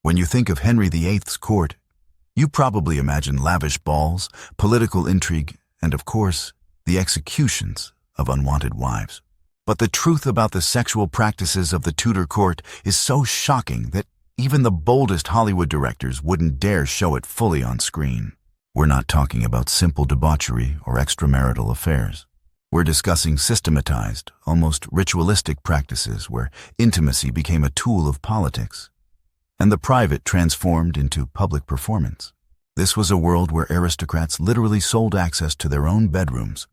When you think of Henry VIII's court, you probably imagine lavish balls, political intrigue, and of course, the executions of unwanted wives. But the truth about the sexual practices of the Tudor court is so shocking that even the boldest Hollywood directors wouldn't dare show it fully on screen. We're not talking about simple debauchery or extramarital affairs. We're discussing systematized, almost ritualistic practices where intimacy became a tool of politics, and the private transformed into public performance. This was a world where aristocrats literally sold access to their own bedrooms,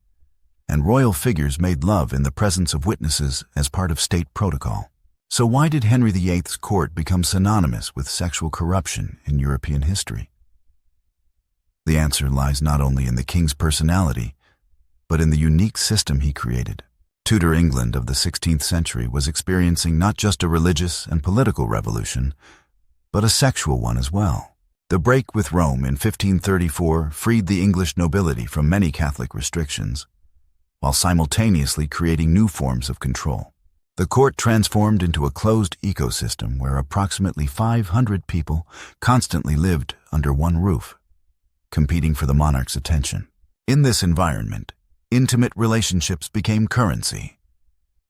and royal figures made love in the presence of witnesses as part of state protocol. So why did Henry VIII's court become synonymous with sexual corruption in European history? The answer lies not only in the king's personality, but in the unique system he created. Tudor England of the 16th century was experiencing not just a religious and political revolution, but a sexual one as well. The break with Rome in 1534 freed the English nobility from many Catholic restrictions, while simultaneously creating new forms of control. The court transformed into a closed ecosystem where approximately 500 people constantly lived under one roof, competing for the monarch's attention. In this environment, intimate relationships became currency.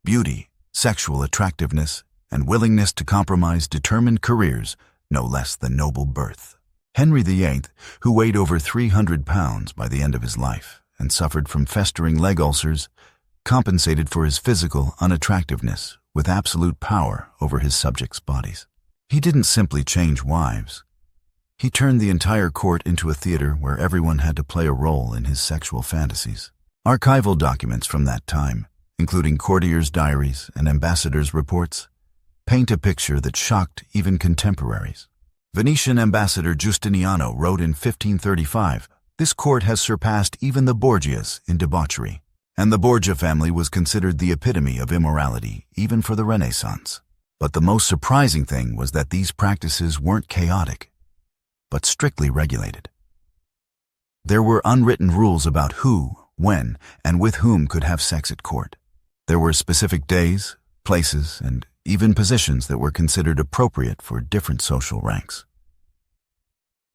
Beauty, sexual attractiveness, and willingness to compromise determined careers no less than noble birth. Henry VIII, who weighed over 300 pounds by the end of his life and suffered from festering leg ulcers, compensated for his physical unattractiveness with absolute power over his subjects' bodies. He didn't simply change wives. He turned the entire court into a theater where everyone had to play a role in his sexual fantasies. Archival documents from that time, including courtiers' diaries and ambassadors' reports, paint a picture that shocked even contemporaries. Venetian ambassador Giustiniano wrote in 1535, "This court has surpassed even the Borgias in debauchery." And the Borgia family was considered the epitome of immorality, even for the Renaissance. But the most surprising thing was that these practices weren't chaotic, but strictly regulated. There were unwritten rules about who, when, and with whom could have sex at court. There were specific days, places, and even positions that were considered appropriate for different social ranks.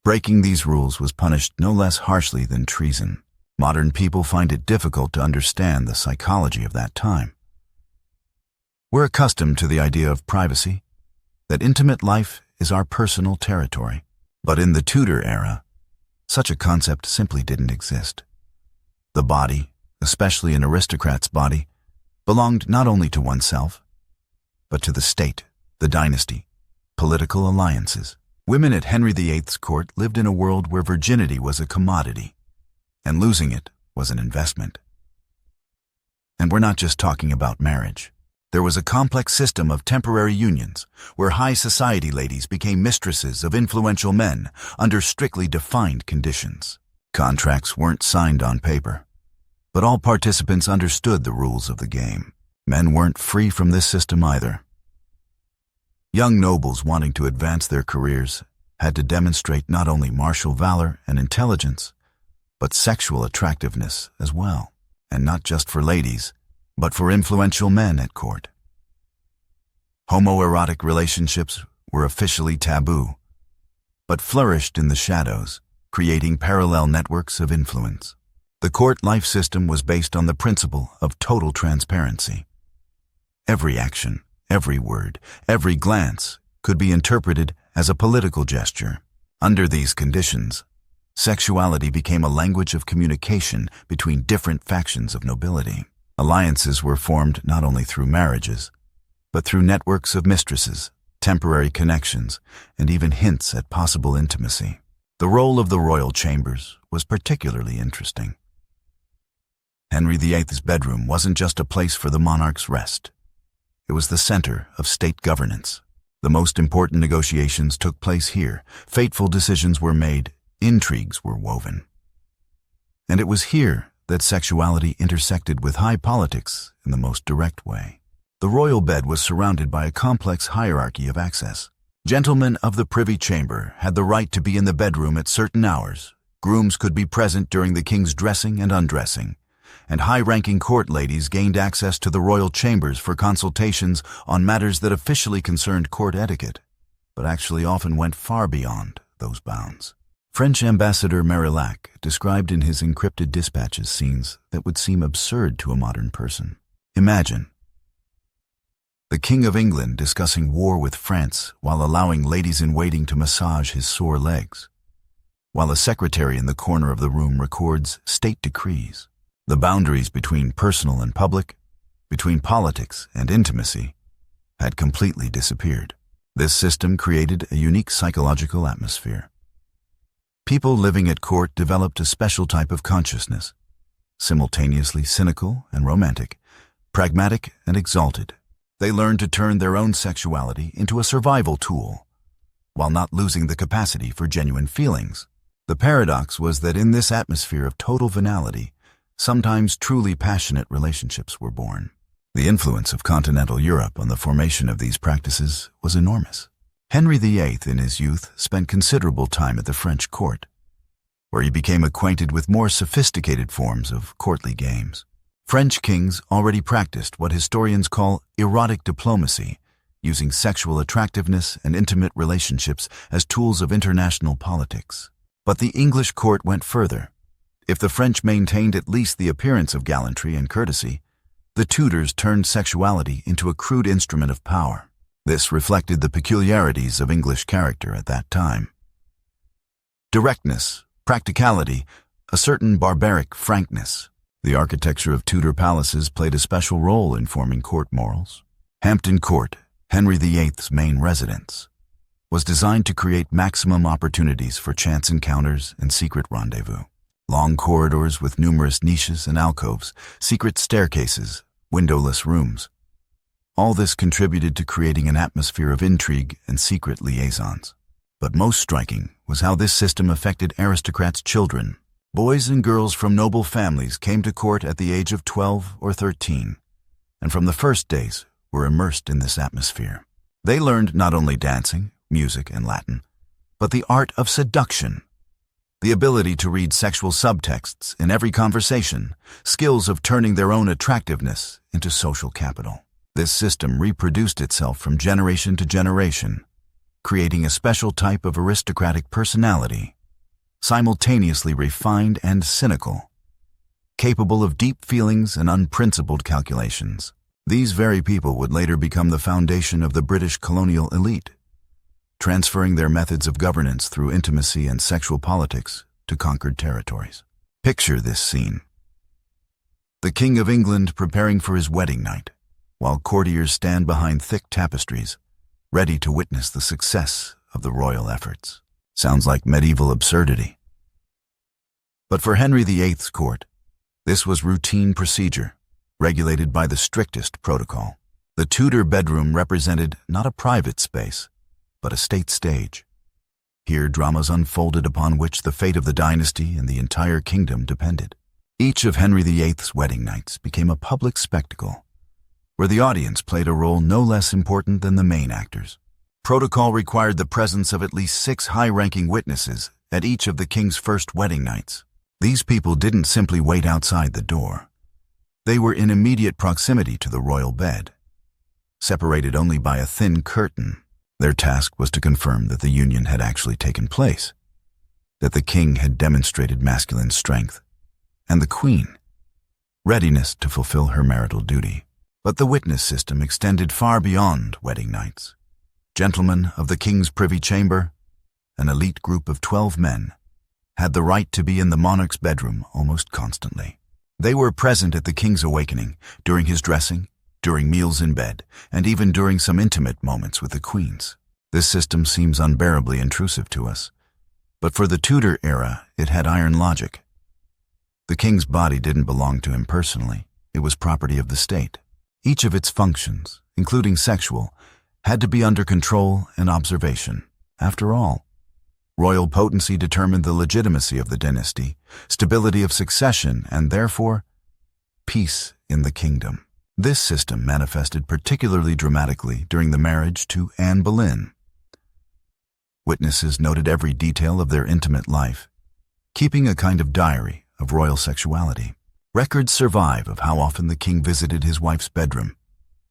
Breaking these rules was punished no less harshly than treason. Modern people find it difficult to understand the psychology of that time. We're accustomed to the idea of privacy, that intimate life is our personal territory. But in the Tudor era, such a concept simply didn't exist. The body, especially an aristocrat's body, belonged not only to oneself, but to the state, the dynasty, political alliances. Women at Henry VIII's court lived in a world where virginity was a commodity, and losing it was an investment. And we're not just talking about marriage. There was a complex system of temporary unions where high society ladies became mistresses of influential men under strictly defined conditions. Contracts weren't signed on paper, but all participants understood the rules of the game. Men weren't free from this system either. Young nobles wanting to advance their careers had to demonstrate not only martial valor and intelligence, but sexual attractiveness as well, and not just for ladies, but for influential men at court. Homoerotic relationships were officially taboo, but flourished in the shadows, creating parallel networks of influence. The court life system was based on the principle of total transparency. Every action, every word, every glance could be interpreted as a political gesture. Under these conditions, sexuality became a language of communication between different factions of nobility. Alliances were formed not only through marriages, but through networks of mistresses, temporary connections, and even hints at possible intimacy. The role of the royal chambers was particularly interesting. Henry VIII's bedroom wasn't just a place for the monarch's rest. It was the center of state governance. The most important negotiations took place here. Fateful decisions were made. Intrigues were woven. And it was here that sexuality intersected with high politics in the most direct way. The royal bed was surrounded by a complex hierarchy of access. Gentlemen of the Privy Chamber had the right to be in the bedroom at certain hours. Grooms could be present during the king's dressing and undressing, and high-ranking court ladies gained access to the royal chambers for consultations on matters that officially concerned court etiquette. but actually often went far beyond those bounds. French Ambassador Marillac described in his encrypted dispatches scenes that would seem absurd to a modern person. Imagine the King of England discussing war with France while allowing ladies-in-waiting to massage his sore legs, while a secretary in the corner of the room records state decrees. The boundaries between personal and public, between politics and intimacy, had completely disappeared. This system created a unique psychological atmosphere. People living at court developed a special type of consciousness, simultaneously cynical and romantic, pragmatic and exalted. They learned to turn their own sexuality into a survival tool, while not losing the capacity for genuine feelings. The paradox was that in this atmosphere of total venality, sometimes truly passionate relationships were born. The influence of continental Europe on the formation of these practices was enormous. Henry VIII in his youth spent considerable time at the French court, where he became acquainted with more sophisticated forms of courtly games. French kings already practiced what historians call erotic diplomacy, using sexual attractiveness and intimate relationships as tools of international politics. But the English court went further. If the French maintained at least the appearance of gallantry and courtesy, the Tudors turned sexuality into a crude instrument of power. This reflected the peculiarities of English character at that time. Directness, practicality, a certain barbaric frankness. The architecture of Tudor palaces played a special role in forming court morals. Hampton Court, Henry VIII's main residence, was designed to create maximum opportunities for chance encounters and secret rendezvous. Long corridors with numerous niches and alcoves, secret staircases, windowless rooms. All this contributed to creating an atmosphere of intrigue and secret liaisons. But most striking was how this system affected aristocrats' children. Boys and girls from noble families came to court at the age of 12 or 13, and from the first days were immersed in this atmosphere. They learned not only dancing, music, and Latin, but the art of seduction, the ability to read sexual subtexts in every conversation, skills of turning their own attractiveness into social capital. This system reproduced itself from generation to generation, creating a special type of aristocratic personality, simultaneously refined and cynical, capable of deep feelings and unprincipled calculations. These very people would later become the foundation of the British colonial elite, transferring their methods of governance through intimacy and sexual politics to conquered territories. Picture this scene. The King of England preparing for his wedding night, while courtiers stand behind thick tapestries, ready to witness the success of the royal efforts. Sounds like medieval absurdity. But for Henry VIII's court, this was routine procedure, regulated by the strictest protocol. The Tudor bedroom represented not a private space, but a state stage. Here dramas unfolded upon which the fate of the dynasty and the entire kingdom depended. Each of Henry VIII's wedding nights became a public spectacle, where the audience played a role no less important than the main actors. Protocol required the presence of at least 6 high-ranking witnesses at each of the king's first wedding nights. These people didn't simply wait outside the door. They were in immediate proximity to the royal bed, separated only by a thin curtain. Their task was to confirm that the union had actually taken place, that the king had demonstrated masculine strength, and the queen, readiness to fulfill her marital duty. But the witness system extended far beyond wedding nights. Gentlemen of the king's privy chamber, an elite group of 12 men, had the right to be in the monarch's bedroom almost constantly. They were present at the king's awakening, during his dressing, during meals in bed, and even during some intimate moments with the queens. This system seems unbearably intrusive to us, but for the Tudor era, it had iron logic. The king's body didn't belong to him personally. It was property of the state. Each of its functions, including sexual, had to be under control and observation. After all, royal potency determined the legitimacy of the dynasty, stability of succession, and therefore, peace in the kingdom. This system manifested particularly dramatically during the marriage to Anne Boleyn. Witnesses noted every detail of their intimate life, keeping a kind of diary of royal sexuality. Records survive of how often the king visited his wife's bedroom,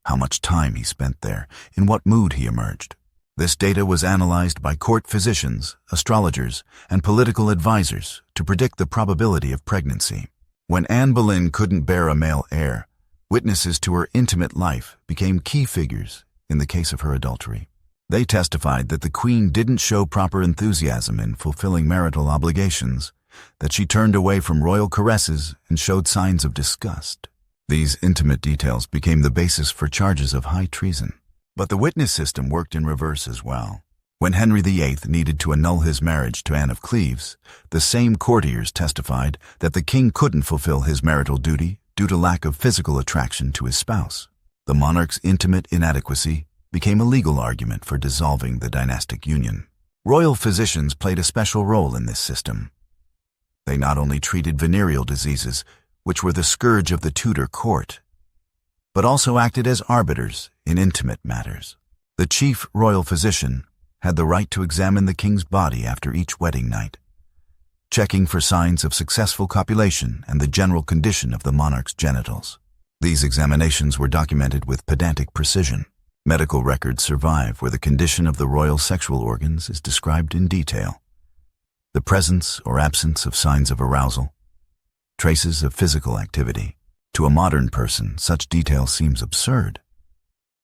how much time he spent there, in what mood he emerged. This data was analyzed by court physicians, astrologers, and political advisors to predict the probability of pregnancy. When Anne Boleyn couldn't bear a male heir, witnesses to her intimate life became key figures in the case of her adultery. They testified that the Queen didn't show proper enthusiasm in fulfilling marital obligations, that she turned away from royal caresses and showed signs of disgust. These intimate details became the basis for charges of high treason. But the witness system worked in reverse as well. When Henry VIII needed to annul his marriage to Anne of Cleves, the same courtiers testified that the king couldn't fulfill his marital duty due to lack of physical attraction to his spouse. The monarch's intimate inadequacy became a legal argument for dissolving the dynastic union. Royal physicians played a special role in this system. They not only treated venereal diseases, which were the scourge of the Tudor court, but also acted as arbiters in intimate matters. The chief royal physician had the right to examine the king's body after each wedding night, checking for signs of successful copulation and the general condition of the monarch's genitals. These examinations were documented with pedantic precision. Medical records survive where the condition of the royal sexual organs is described in detail. The presence or absence of signs of arousal, traces of physical activity. To a modern person, such detail seems absurd.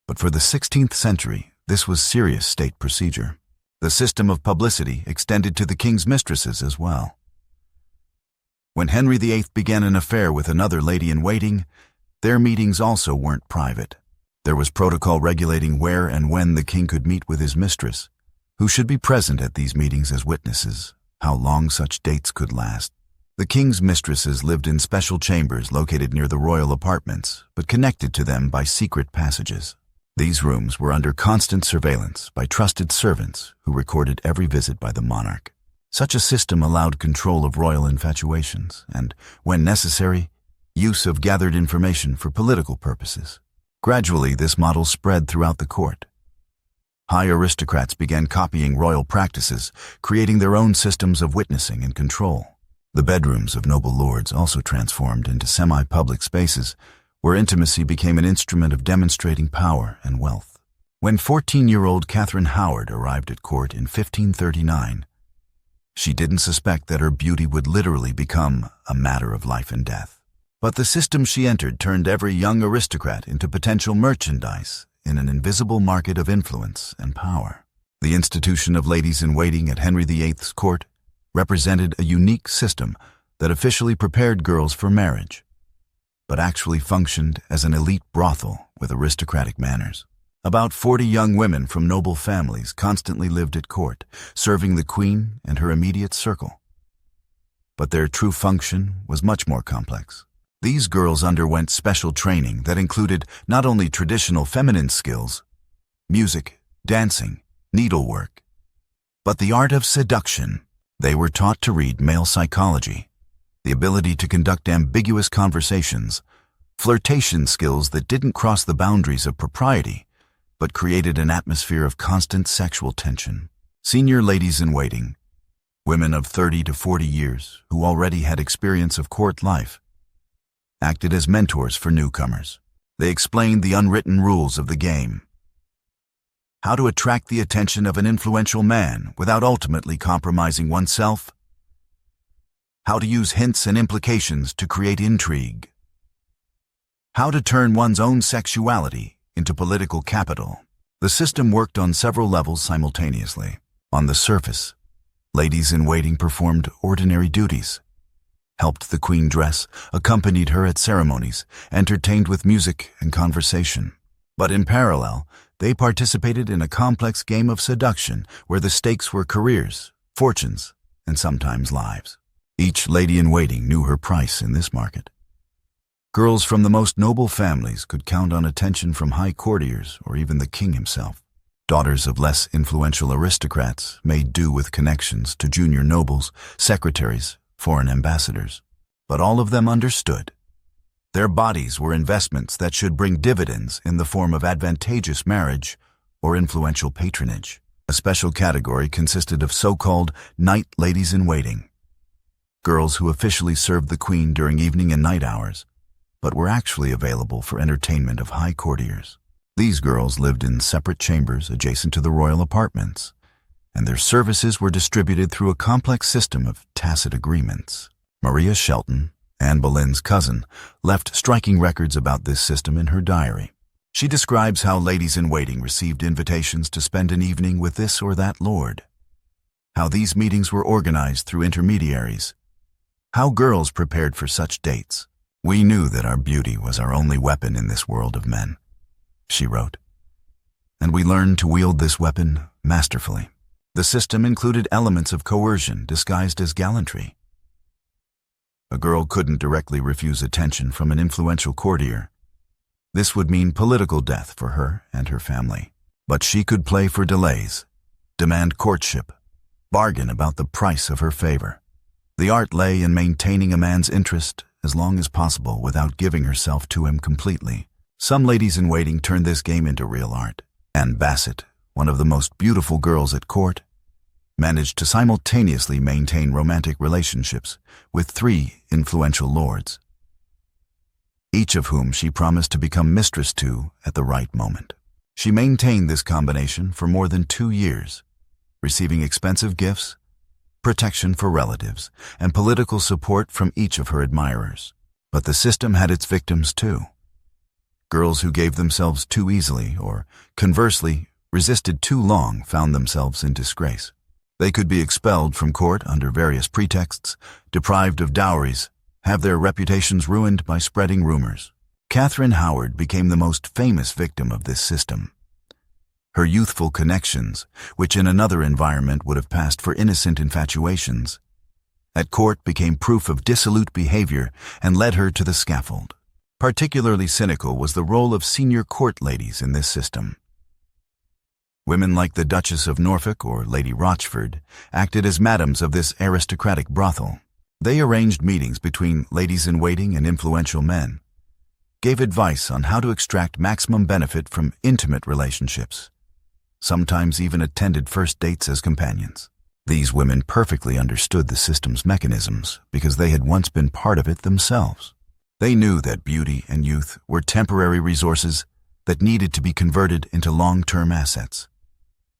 But for the 16th century, this was serious state procedure. The system of publicity extended to the king's mistresses as well. When Henry VIII began an affair with another lady-in-waiting, their meetings also weren't private. There was protocol regulating where and when the king could meet with his mistress, who should be present at these meetings as witnesses, how long such dates could last. The king's mistresses lived in special chambers located near the royal apartments, but connected to them by secret passages. These rooms were under constant surveillance by trusted servants who recorded every visit by the monarch. Such a system allowed control of royal infatuations and, when necessary, use of gathered information for political purposes. Gradually, this model spread throughout the court. High aristocrats began copying royal practices, creating their own systems of witnessing and control. The bedrooms of noble lords also transformed into semi-public spaces where intimacy became an instrument of demonstrating power and wealth. When 14-year-old Catherine Howard arrived at court in 1539, she didn't suspect that her beauty would literally become a matter of life and death. But the system she entered turned every young aristocrat into potential merchandise in an invisible market of influence and power. The institution of ladies-in-waiting at Henry VIII's court represented a unique system that officially prepared girls for marriage, but actually functioned as an elite brothel with aristocratic manners. About 40 young women from noble families constantly lived at court, serving the queen and her immediate circle. But their true function was much more complex. These girls underwent special training that included not only traditional feminine skills, music, dancing, needlework, but the art of seduction. They were taught to read male psychology, the ability to conduct ambiguous conversations, flirtation skills that didn't cross the boundaries of propriety, but created an atmosphere of constant sexual tension. Senior ladies-in-waiting, women of 30 to 40 years who already had experience of court life, acted as mentors for newcomers. They explained the unwritten rules of the game. How to attract the attention of an influential man without ultimately compromising oneself. How to use hints and implications to create intrigue. How to turn one's own sexuality into political capital. The system worked on several levels simultaneously. On the surface, ladies-in-waiting performed ordinary duties, helped the queen dress, accompanied her at ceremonies, entertained with music and conversation. But in parallel, they participated in a complex game of seduction where the stakes were careers, fortunes, and sometimes lives. Each lady-in-waiting knew her price in this market. Girls from the most noble families could count on attention from high courtiers or even the king himself. Daughters of less influential aristocrats made do with connections to junior nobles, secretaries, foreign ambassadors. But all of them understood. Their bodies were investments that should bring dividends in the form of advantageous marriage or influential patronage. A special category consisted of so-called night ladies-in-waiting, girls who officially served the queen during evening and night hours, but were actually available for entertainment of high courtiers. These girls lived in separate chambers adjacent to the royal apartments, and their services were distributed through a complex system of tacit agreements. Maria Shelton, Anne Boleyn's cousin, left striking records about this system in her diary. She describes how ladies-in-waiting received invitations to spend an evening with this or that lord, how these meetings were organized through intermediaries, how girls prepared for such dates. "We knew that our beauty was our only weapon in this world of men," she wrote, "and we learned to wield this weapon masterfully." The system included elements of coercion disguised as gallantry. A girl couldn't directly refuse attention from an influential courtier. This would mean political death for her and her family. But she could play for delays, demand courtship, bargain about the price of her favor. The art lay in maintaining a man's interest as long as possible without giving herself to him completely. Some ladies-in-waiting turned this game into real art. Anne Bassett, one of the most beautiful girls at court, managed to simultaneously maintain romantic relationships with 3 influential lords, each of whom she promised to become mistress to at the right moment. She maintained this combination for more than 2 years, receiving expensive gifts, protection for relatives, and political support from each of her admirers. But the system had its victims too. Girls who gave themselves too easily or, conversely, resisted too long found themselves in disgrace. They could be expelled from court under various pretexts, deprived of dowries, have their reputations ruined by spreading rumors. Catherine Howard became the most famous victim of this system. Her youthful connections, which in another environment would have passed for innocent infatuations, at court became proof of dissolute behavior and led her to the scaffold. Particularly cynical was the role of senior court ladies in this system. Women like the Duchess of Norfolk or Lady Rochford acted as madams of this aristocratic brothel. They arranged meetings between ladies-in-waiting and influential men, gave advice on how to extract maximum benefit from intimate relationships, sometimes even attended first dates as companions. These women perfectly understood the system's mechanisms because they had once been part of it themselves. They knew that beauty and youth were temporary resources that needed to be converted into long-term assets.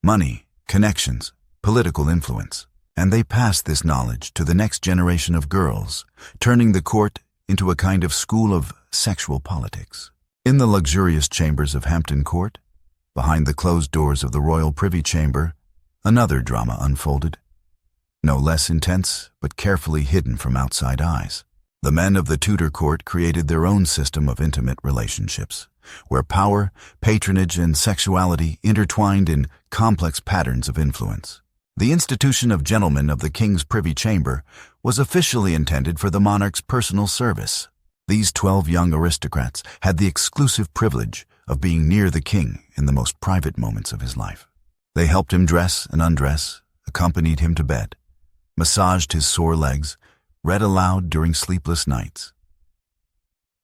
Money, connections, political influence. And they passed this knowledge to the next generation of girls, turning the court into a kind of school of sexual politics. In the luxurious chambers of Hampton Court, behind the closed doors of the Royal Privy Chamber, another drama unfolded, no less intense but carefully hidden from outside eyes. The men of the Tudor court created their own system of intimate relationships, where power, patronage, and sexuality intertwined in complex patterns of influence. The institution of gentlemen of the King's Privy Chamber was officially intended for the monarch's personal service. These 12 young aristocrats had the exclusive privilege of being near the king in the most private moments of his life. They helped him dress and undress, accompanied him to bed, massaged his sore legs, read aloud during sleepless nights.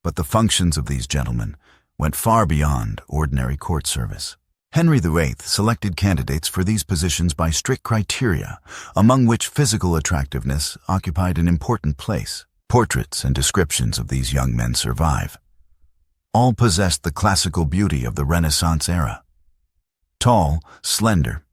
But the functions of these gentlemen went far beyond ordinary court service. Henry VIII selected candidates for these positions by strict criteria, among which physical attractiveness occupied an important place. Portraits and descriptions of these young men survive. All possessed the classical beauty of the Renaissance era. Tall, slender,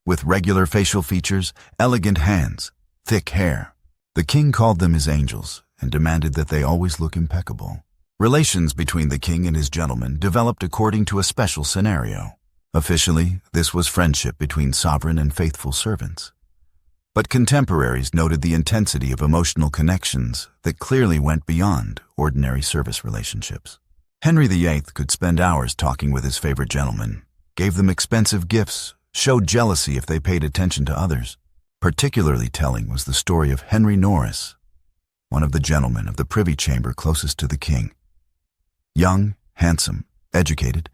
with regular facial features, elegant hands, thick hair. The king called them his angels and demanded that they always look impeccable. Relations between the king and his gentlemen developed according to a special scenario. Officially, this was friendship between sovereign and faithful servants. But contemporaries noted the intensity of emotional connections that clearly went beyond ordinary service relationships. Henry VIII could spend hours talking with his favorite gentlemen, gave them expensive gifts, showed jealousy if they paid attention to others. Particularly telling was the story of Henry Norris, one of the gentlemen of the Privy Chamber closest to the king. Young, handsome, educated,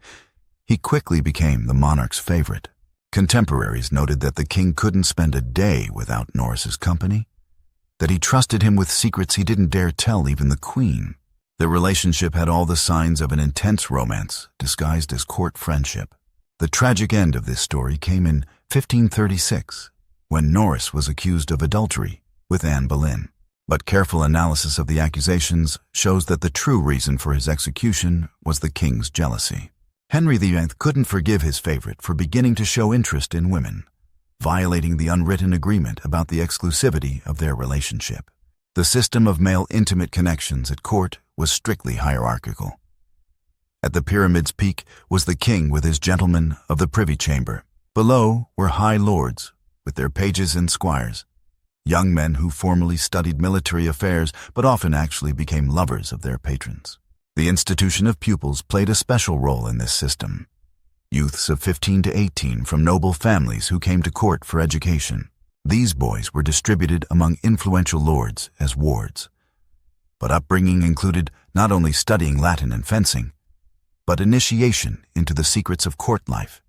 he quickly became the monarch's favorite. Contemporaries noted that the king couldn't spend a day without Norris's company, that he trusted him with secrets he didn't dare tell even the queen. Their relationship had all the signs of an intense romance disguised as court friendship. The tragic end of this story came in 1536, when Norris was accused of adultery with Anne Boleyn. But careful analysis of the accusations shows that the true reason for his execution was the king's jealousy. Henry VIII couldn't forgive his favorite for beginning to show interest in women, violating the unwritten agreement about the exclusivity of their relationship. The system of male intimate connections at court was strictly hierarchical. At the pyramid's peak was the king with his gentlemen of the privy chamber. Below were high lords with their pages and squires, young men who formerly studied military affairs but often actually became lovers of their patrons. The institution of pupils played a special role in this system. Youths of 15 to 18 from noble families who came to court for education. These boys were distributed among influential lords as wards. But upbringing included not only studying Latin and fencing, but initiation into the secrets of court life,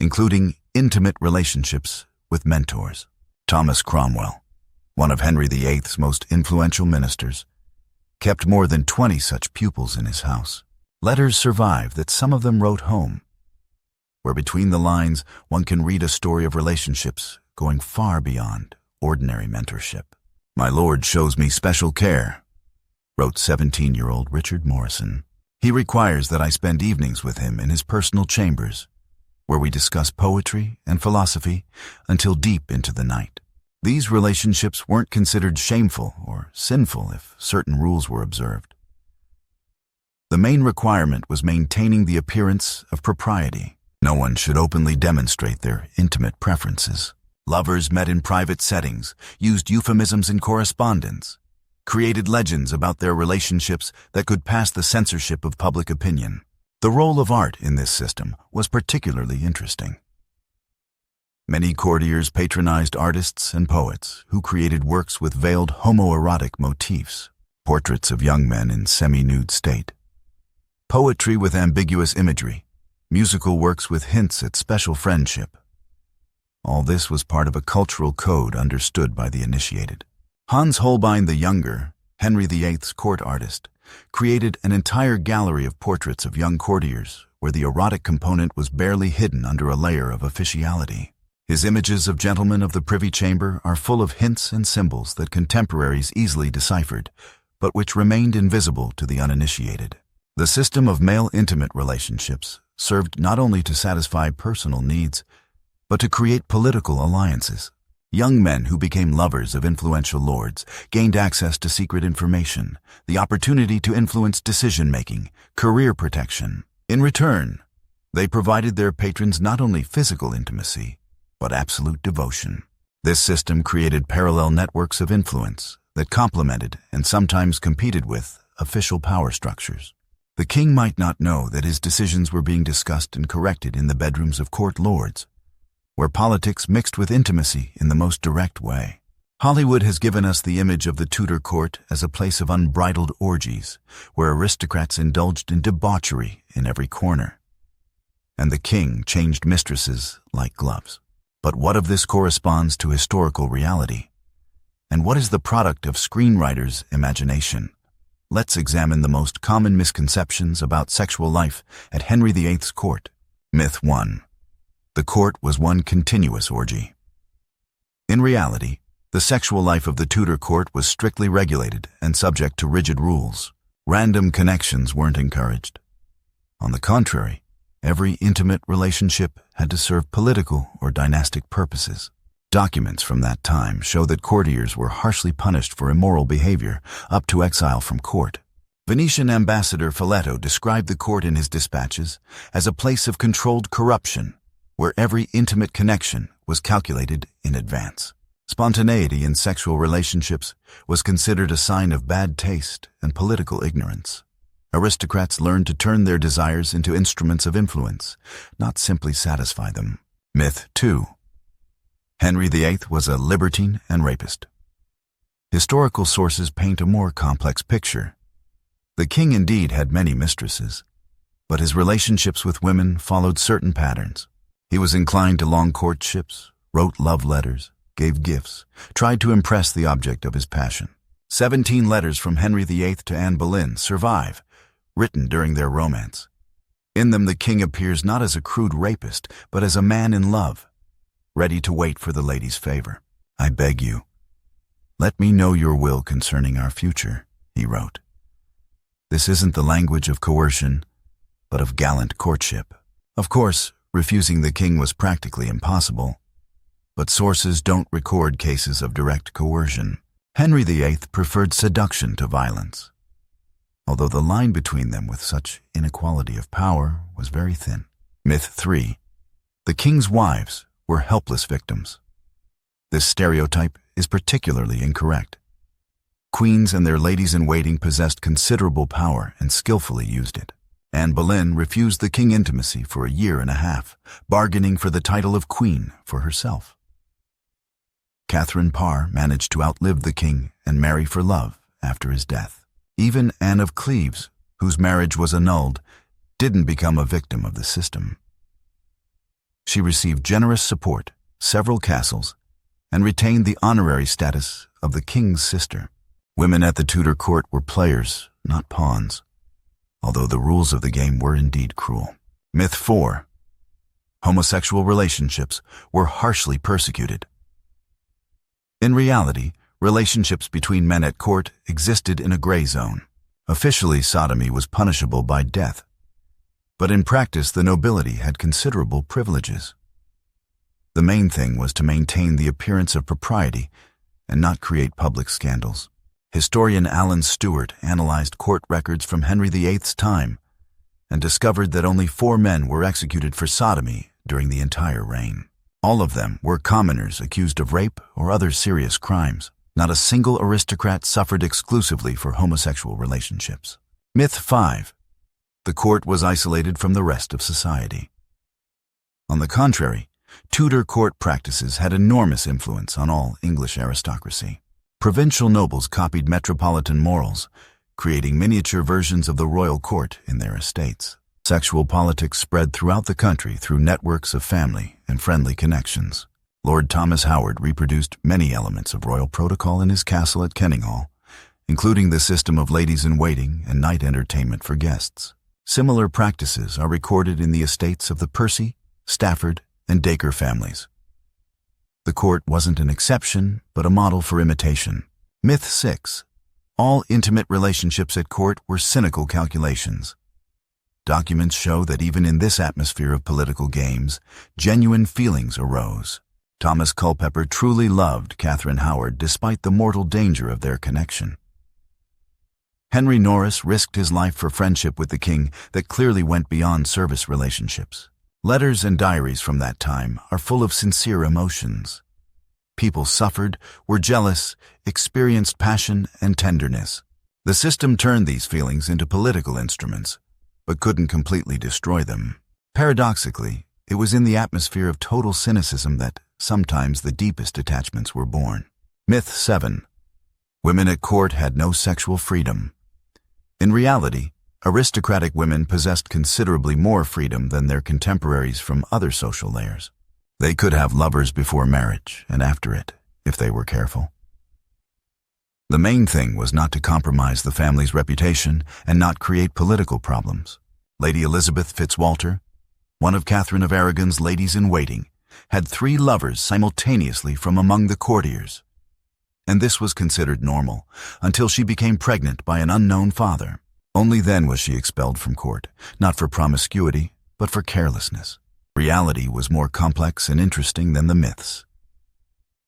including intimate relationships with mentors. Thomas Cromwell, one of Henry VIII's most influential ministers, kept more than 20 such pupils in his house. Letters survive that some of them wrote home, where between the lines one can read a story of relationships going far beyond ordinary mentorship. "My lord shows me special care," wrote 17-year-old Richard Morrison. "He requires that I spend evenings with him in his personal chambers, where we discuss poetry and philosophy until deep into the night." These relationships weren't considered shameful or sinful if certain rules were observed. The main requirement was maintaining the appearance of propriety. No one should openly demonstrate their intimate preferences. Lovers met in private settings, used euphemisms in correspondence, created legends about their relationships that could pass the censorship of public opinion. The role of art in this system was particularly interesting. Many courtiers patronized artists and poets who created works with veiled homoerotic motifs, portraits of young men in semi-nude state, poetry with ambiguous imagery, musical works with hints at special friendship. All this was part of a cultural code understood by the initiated. Hans Holbein the Younger, Henry VIII's court artist, created an entire gallery of portraits of young courtiers where the erotic component was barely hidden under a layer of officiality. His images of gentlemen of the privy chamber are full of hints and symbols that contemporaries easily deciphered, but which remained invisible to the uninitiated. The system of male intimate relationships served not only to satisfy personal needs, but to create political alliances. Young men who became lovers of influential lords gained access to secret information, the opportunity to influence decision-making, career protection. In return, they provided their patrons not only physical intimacy, but absolute devotion. This system created parallel networks of influence that complemented and sometimes competed with official power structures. The king might not know that his decisions were being discussed and corrected in the bedrooms of court lords, where politics mixed with intimacy in the most direct way. Hollywood has given us the image of the Tudor court as a place of unbridled orgies, where aristocrats indulged in debauchery in every corner, and the king changed mistresses like gloves. But what of this corresponds to historical reality? And what is the product of screenwriters' imagination? Let's examine the most common misconceptions about sexual life at Henry VIII's court. Myth 1. The court was one continuous orgy. In reality, the sexual life of the Tudor court was strictly regulated and subject to rigid rules. Random connections weren't encouraged. On the contrary, every intimate relationship had to serve political or dynastic purposes. Documents from that time show that courtiers were harshly punished for immoral behavior, up to exile from court. Venetian ambassador Filetto described the court in his dispatches as a place of controlled corruption, where every intimate connection was calculated in advance. Spontaneity in sexual relationships was considered a sign of bad taste and political ignorance. Aristocrats learned to turn their desires into instruments of influence, not simply satisfy them. Myth 2. Henry VIII was a libertine and rapist. Historical sources paint a more complex picture. The king indeed had many mistresses, but his relationships with women followed certain patterns. He was inclined to long courtships, wrote love letters, gave gifts, tried to impress the object of his passion. 17 letters from Henry VIII to Anne Boleyn survive, written during their romance. In them, the king appears not as a crude rapist, but as a man in love, ready to wait for the lady's favor. "I beg you, let me know your will concerning our future," he wrote. This isn't the language of coercion, but but of gallant courtship. Of course, refusing the king was practically impossible, but sources don't record cases of direct coercion. Henry VIII preferred seduction to violence, although the line between them with such inequality of power was very thin. Myth 3. The king's wives were helpless victims. This stereotype is particularly incorrect. Queens and their ladies-in-waiting possessed considerable power and skillfully used it. Anne Boleyn refused the king intimacy for a year and a half, bargaining for the title of queen for herself. Catherine Parr managed to outlive the king and marry for love after his death. Even Anne of Cleves, whose marriage was annulled, didn't become a victim of the system. She received generous support, several castles, and retained the honorary status of the king's sister. Women at the Tudor court were players, not pawns, although the rules of the game were indeed cruel. Myth 4. Homosexual relationships were harshly persecuted. In reality, relationships between men at court existed in a gray zone. Officially, sodomy was punishable by death, but in practice the nobility had considerable privileges. The main thing was to maintain the appearance of propriety and not create public scandals. Historian Alan Stewart analyzed court records from Henry VIII's time and discovered that only 4 men were executed for sodomy during the entire reign. All of them were commoners accused of rape or other serious crimes. Not a single aristocrat suffered exclusively for homosexual relationships. Myth 5. The court was isolated from the rest of society. On the contrary, Tudor court practices had enormous influence on all English aristocracy. Provincial nobles copied metropolitan morals, creating miniature versions of the royal court in their estates. Sexual politics spread throughout the country through networks of family and friendly connections. Lord Thomas Howard reproduced many elements of royal protocol in his castle at Kenninghall, including the system of ladies-in-waiting and night entertainment for guests. Similar practices are recorded in the estates of the Percy, Stafford, and Dacre families. The court wasn't an exception, but a model for imitation. Myth 6. All intimate relationships at court were cynical calculations. Documents show that even in this atmosphere of political games, genuine feelings arose. Thomas Culpeper truly loved Catherine Howard despite the mortal danger of their connection. Henry Norris risked his life for friendship with the king that clearly went beyond service relationships. Letters and diaries from that time are full of sincere emotions. People suffered, were jealous, experienced passion and tenderness. The system turned these feelings into political instruments, but couldn't completely destroy them. Paradoxically, it was in the atmosphere of total cynicism that sometimes the deepest attachments were born. Myth 7. Women at court had no sexual freedom. In reality, aristocratic women possessed considerably more freedom than their contemporaries from other social layers. They could have lovers before marriage and after it, if they were careful. The main thing was not to compromise the family's reputation and not create political problems. Lady Elizabeth Fitzwalter, one of Catherine of Aragon's ladies-in-waiting, had 3 lovers simultaneously from among the courtiers. And this was considered normal until she became pregnant by an unknown father. Only then was she expelled from court, not for promiscuity, but for carelessness. Reality was more complex and interesting than the myths.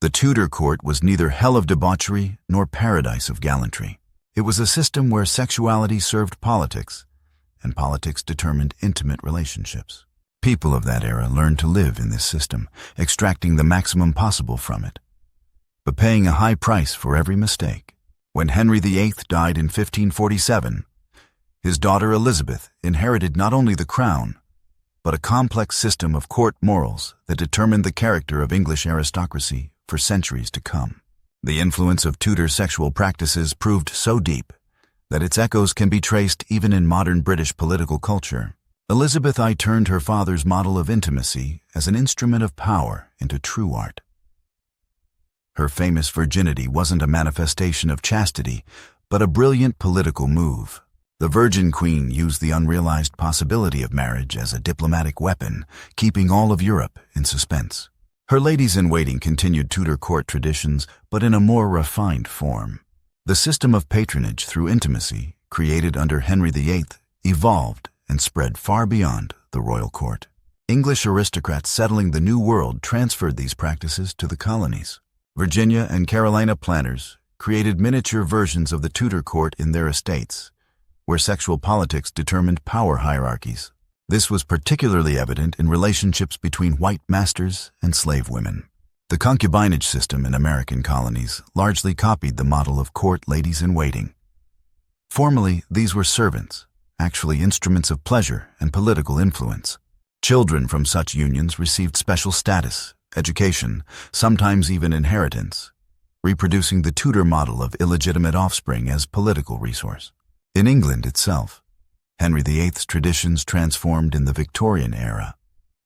The Tudor court was neither hell of debauchery nor paradise of gallantry. It was a system where sexuality served politics, and politics determined intimate relationships. People of that era learned to live in this system, extracting the maximum possible from it, but paying a high price for every mistake. When Henry VIII died in 1547, his daughter Elizabeth inherited not only the crown, but a complex system of court morals that determined the character of English aristocracy for centuries to come. The influence of Tudor sexual practices proved so deep that its echoes can be traced even in modern British political culture. Elizabeth I turned her father's model of intimacy as an instrument of power into true art. Her famous virginity wasn't a manifestation of chastity, but a brilliant political move. The Virgin Queen used the unrealized possibility of marriage as a diplomatic weapon, keeping all of Europe in suspense. Her ladies-in-waiting continued Tudor court traditions, but in a more refined form. The system of patronage through intimacy, created under Henry VIII, evolved and spread far beyond the royal court. English aristocrats settling the New World transferred these practices to the colonies. Virginia and Carolina planters created miniature versions of the Tudor court in their estates, where sexual politics determined power hierarchies. This was particularly evident in relationships between white masters and slave women. The concubinage system in American colonies largely copied the model of court ladies-in-waiting. Formally, these were servants, actually instruments of pleasure and political influence. Children from such unions received special status, education, sometimes even inheritance, reproducing the Tudor model of illegitimate offspring as political resource. In England itself, Henry VIII's traditions transformed in the Victorian era,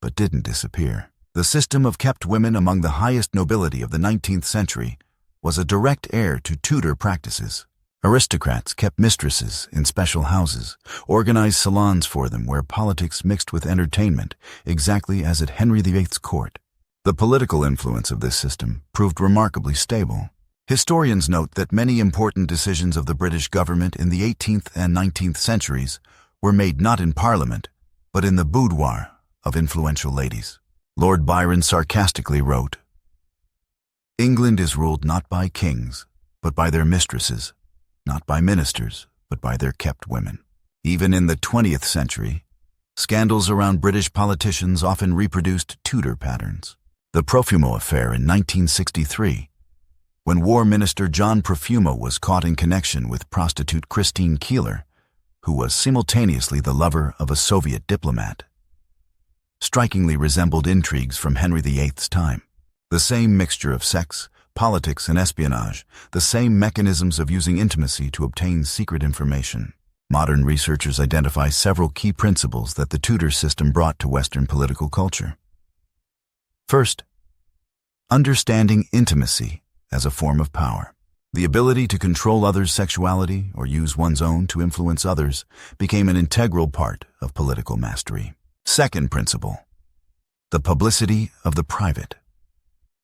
but didn't disappear. The system of kept women among the highest nobility of the 19th century was a direct heir to Tudor practices. Aristocrats kept mistresses in special houses, organized salons for them where politics mixed with entertainment, exactly as at Henry VIII's court. The political influence of this system proved remarkably stable. Historians note that many important decisions of the British government in the 18th and 19th centuries were made not in Parliament, but in the boudoir of influential ladies. Lord Byron sarcastically wrote, "England is ruled not by kings, but by their mistresses, not by ministers, but by their kept women." Even in the 20th century, scandals around British politicians often reproduced Tudor patterns. The Profumo affair in 1963, when War Minister John Profumo was caught in connection with prostitute Christine Keeler, who was simultaneously the lover of a Soviet diplomat, strikingly resembled intrigues from Henry VIII's time. The same mixture of sex, politics, and espionage, the same mechanisms of using intimacy to obtain secret information. Modern researchers identify several key principles that the Tudor system brought to Western political culture. First, understanding intimacy as a form of power. The ability to control others' sexuality or use one's own to influence others became an integral part of political mastery. Second principle, the publicity of the private.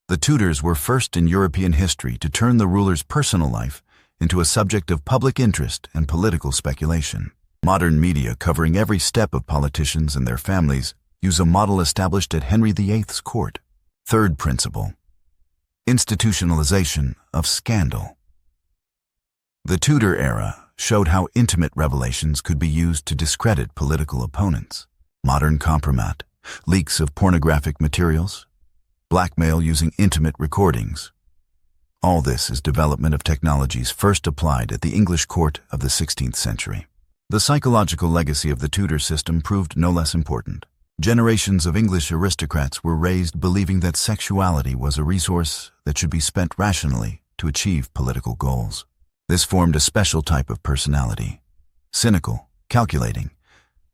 The Tudors were first in European history to turn the ruler's personal life into a subject of public interest and political speculation. Modern media covering every step of politicians and their families use a model established at Henry VIII's court. Third principle, institutionalization of scandal. The Tudor era showed how intimate revelations could be used to discredit political opponents. Modern compromat, leaks of pornographic materials, blackmail using intimate recordings. All this is development of technologies first applied at the English court of the 16th century. The psychological legacy of the Tudor system proved no less important. Generations of English aristocrats were raised believing that sexuality was a resource that should be spent rationally to achieve political goals. This formed a special type of personality, cynical, calculating,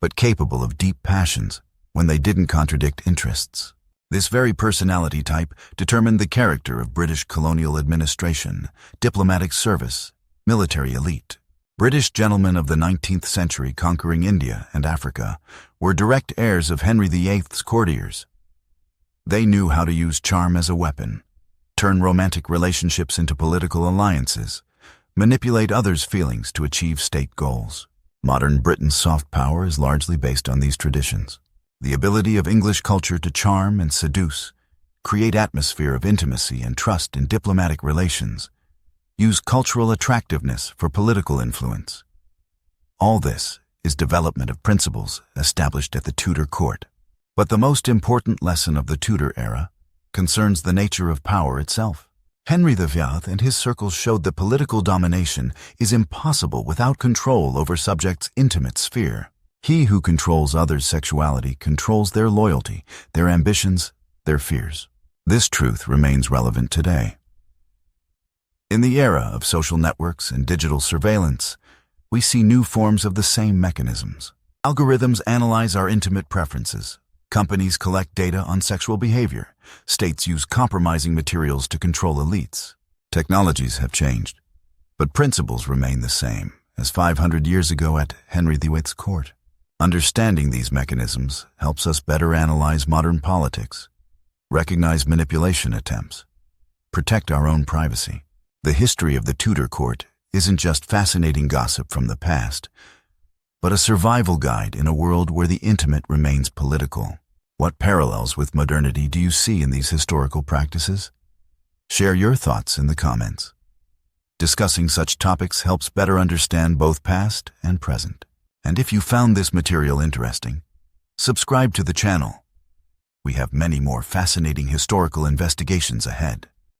but capable of deep passions when they didn't contradict interests. This very personality type determined the character of British colonial administration, diplomatic service, military elite. British gentlemen of the 19th century conquering India and Africa were direct heirs of Henry VIII's courtiers. They knew how to use charm as a weapon, turn romantic relationships into political alliances, manipulate others' feelings to achieve state goals. Modern Britain's soft power is largely based on these traditions. The ability of English culture to charm and seduce, create atmosphere of intimacy and trust in diplomatic relations, use cultural attractiveness for political influence. All this is development of principles established at the Tudor court. But the most important lesson of the Tudor era concerns the nature of power itself. Henry VIII and his circles showed that political domination is impossible without control over subjects' intimate sphere. He who controls others' sexuality controls their loyalty, their ambitions, their fears. This truth remains relevant today. In the era of social networks and digital surveillance, we see new forms of the same mechanisms. Algorithms analyze our intimate preferences. Companies collect data on sexual behavior. States use compromising materials to control elites. Technologies have changed, but principles remain the same as 500 years ago at Henry VIII's court. Understanding these mechanisms helps us better analyze modern politics, recognize manipulation attempts, protect our own privacy. The history of the Tudor court isn't just fascinating gossip from the past, but a survival guide in a world where the intimate remains political. What parallels with modernity do you see in these historical practices? Share your thoughts in the comments. Discussing such topics helps better understand both past and present. And if you found this material interesting, subscribe to the channel. We have many more fascinating historical investigations ahead.